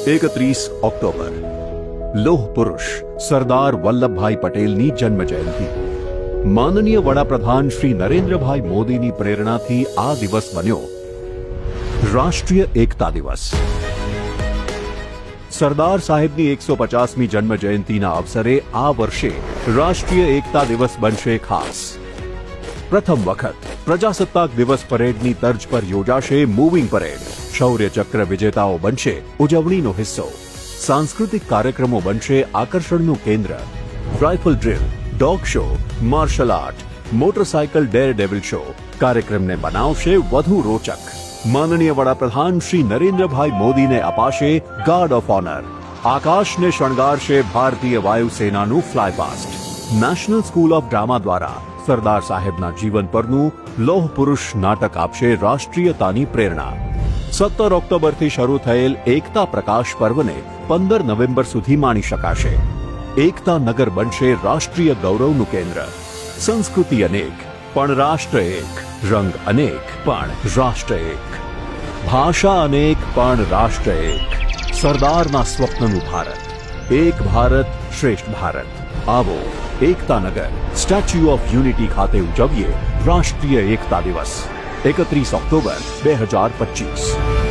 31 October લોહ પુરુષ સરદાર વલ્લભભાઈ પટેલની જન્મ જયંતિ. માનનીય વડાપ્રધાન શ્રી નરેન્દ્રભાઈ મોદીની પ્રેરણાથી આ દિવસ બન્યો રાષ્ટ્રીય એકતા દિવસ. સરદાર સાહેબની 150મી જન્મ જયંતિના અવસરે આ વર્ષે રાષ્ટ્રીય એકતા દિવસ બનશે ખાસ. પ્રથમ વખત પ્રજાસત્તાક દિવસ પરેડની તર્જ પર યોજાશે મૂવિંગ પરેડ. શૌર્ય ચક્ર વિજેતાઓ બનશે ઉજવણીનો હિસ્સો. સાંસ્કૃતિક કાર્યક્રમો બનશે આકર્ષણનું કેન્દ્ર. Rifle drill, dog show, martial art, motorcycle daredevil show કાર્યક્રમને બનાવશે વધુ રોચક. માનનીય વડાપ્રધાન શ્રી નરેન્દ્રભાઈ મોદીને અપાશે ગાર્ડ ઓફ ઓનર. આકાશને શણગારશે ભારતીય વાયુસેનાનું flypast. National school of drama દ્વારા સરદાર સાહેબના જીવન પરનું લોહ પુરુષ નાટક આપશે રાષ્ટ્રીયતાની પ્રેરણા. 17 ઓક્ટોબરથી શરૂ થયેલ એકતા પ્રકાશ પર્વને 15 નવેમ્બર સુધી માણી શકાશે. એકતા નગર બનશે રાષ્ટ્રીય ગૌરવનું કેન્દ્ર. સંસ્કૃતિ અનેક પણ રાષ્ટ્ર એક, રંગ અનેક પણ રાષ્ટ્ર એક, ભાષા અનેક પણ રાષ્ટ્ર એક. સરદારના સ્વપ્નનું ભારત, એક ભારત શ્રેષ્ઠ ભારત. આવો એકતા નગર સ્ટેચ્યુ ઓફ યુનિટી ખાતે ઉજવીએ રાષ્ટ્રીય એકતા દિવસ 31 ઓક્ટોબર 2025.